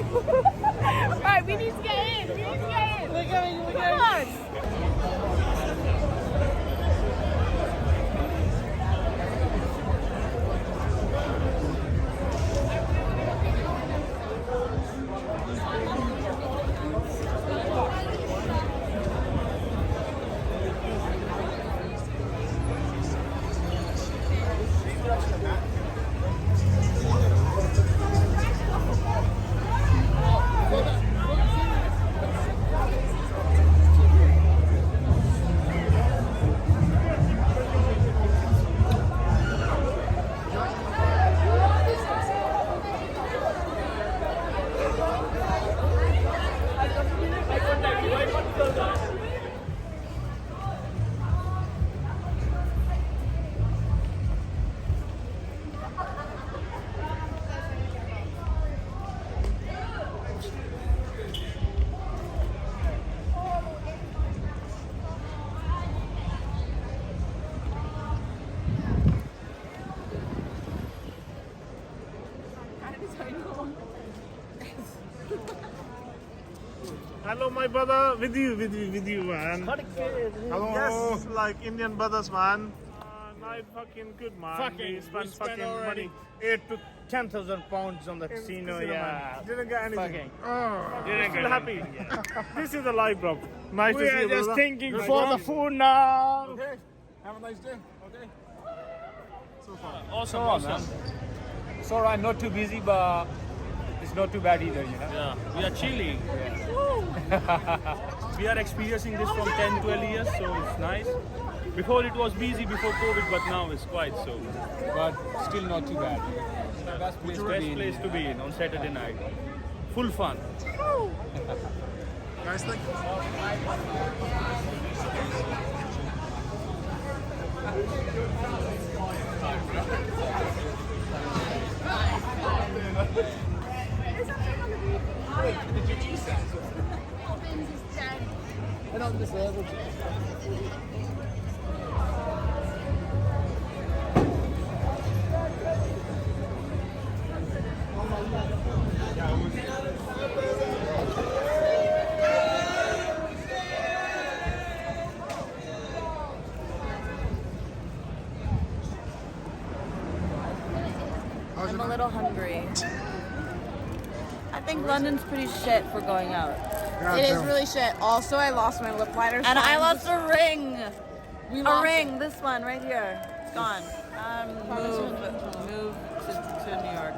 Right, we need to get in. We need to get in. We're going. Come on. Hello, my brother. With you, man. Hello, Yes. like Indian brothers, man. Night fucking good, man. We spent fucking already money. 8 to 10,000 pounds on the casino. Yeah. Man. Didn't get anything. Fucking. Oh, Didn't still get happy. This is the life, bro. Nice We to see are you, just brother. thinking Good for job. the food now. Okay. Have a nice day. Okay. So far. Awesome. It's alright, not too busy, but it's not too bad either, you know. Yeah, we are chilling. We are experiencing this from 10, 12 years, so it's nice. Before it was busy before COVID, but now it's quiet, so But still not too bad. Best place to be best in. place to be in on Saturday night. Full fun. Guys, thank you. I don't deserve it. I'm a little hungry. I think London's pretty shit for going out. It is really shit. Also, I lost my lip liner. And I lost a ring. A ring. This one right here. It's gone. Move to New York.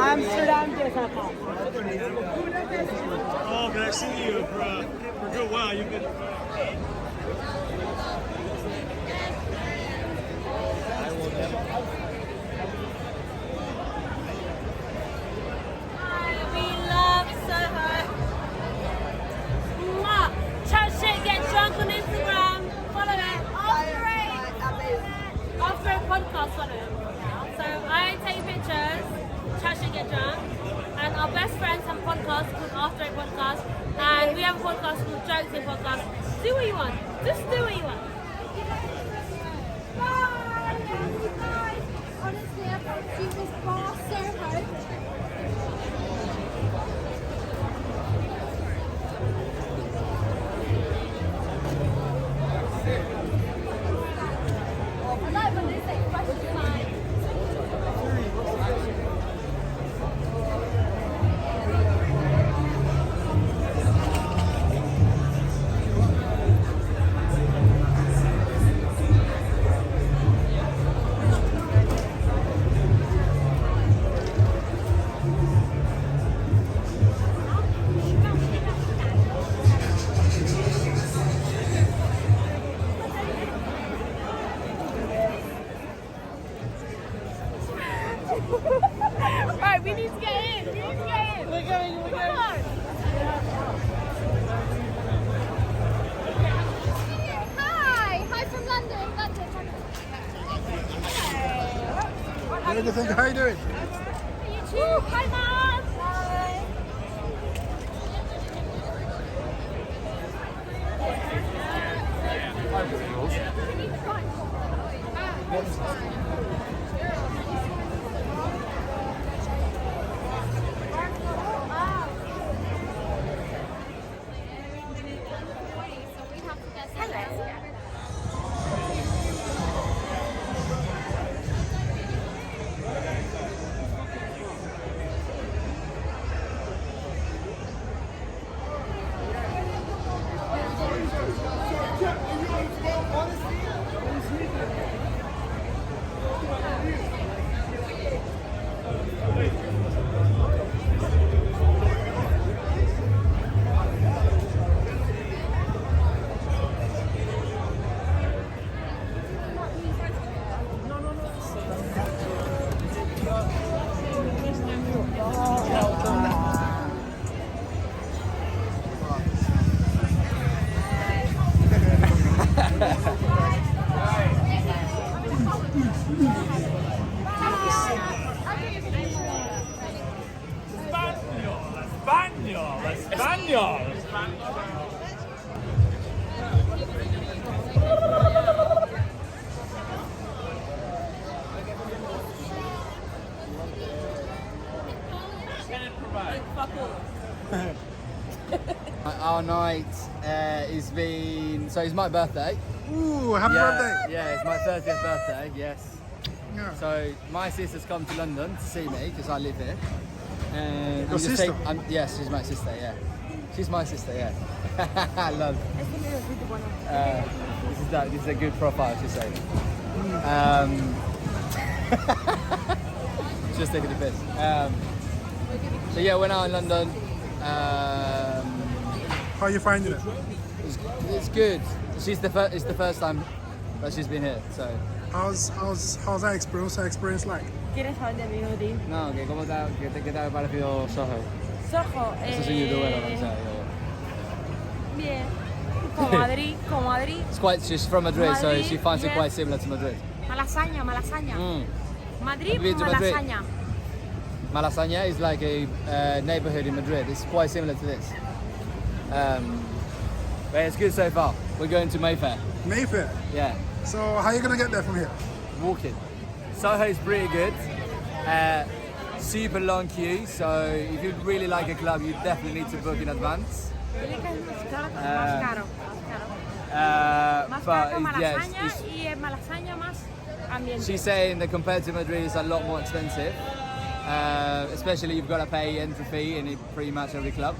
Amsterdam जैसा था. Oh, but I've seen you for a good while. You've been. We love Soho. Mwah. Chat shit, get drunk on Instagram. Follow it. After a podcast, follow it. So I take pictures, chat shit, get drunk. And our best friends have a podcast called After a Podcast. And we have a podcast called Jokes in Podcast. Do what you want. Just do what you want. Bye, guys. Honestly, I can't see this bar Soho. I like when they say question time. Right, we need to get in. We need to get in. We're going. Come on. Hi from London. How do you think? How you doing? You too. Hi, Mom. Hi. Our night has been, so it's my birthday. Ooh, happy birthday! Yeah, it's my 30th birthday, yes. Yeah. So my sister's come to London to see me because I live here. And Your sister? Yes, she's my sister, yeah. She's my sister, yeah. I love this is a good profile, she said. Just taking the piss. So yeah, we're now in London. How are you finding it? It's good. It's the first time that she's been here, so. How's that experience? What's that experience like? ¿Quieres saber de mí, Odi? No, que cómo qué te ha parecido Soho. Soho, Eso es un youtuber, o lo que sea. bien. Como Madrid. She's from Madrid, so Madrid, she finds it yes. quite similar to Madrid. Malasaña. Madrid, Have you been to Madrid? Malasaña. Malasaña is like a neighborhood in Madrid. It's quite similar to this. But it's good so far. We're going to Mayfair. Mayfair. Yeah, So how are you gonna get there from here? walking. Soho's pretty good. Super long queue, so if you really like a club, you definitely need to book in advance. Dile que es más caro. Más But caro que yes, Malasaña y en Malasaña más ambiente. she's saying that compared to Madrid, it's a lot more expensive. Especially you've got to pay entry fee in pretty much every club,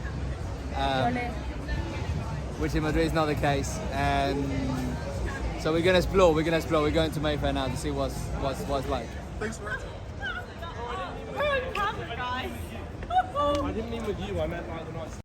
which in Madrid is not the case. So we're gonna explore. We're going to Mayfair now to see what's like. Thanks for it. I didn't mean with you, I meant like the night.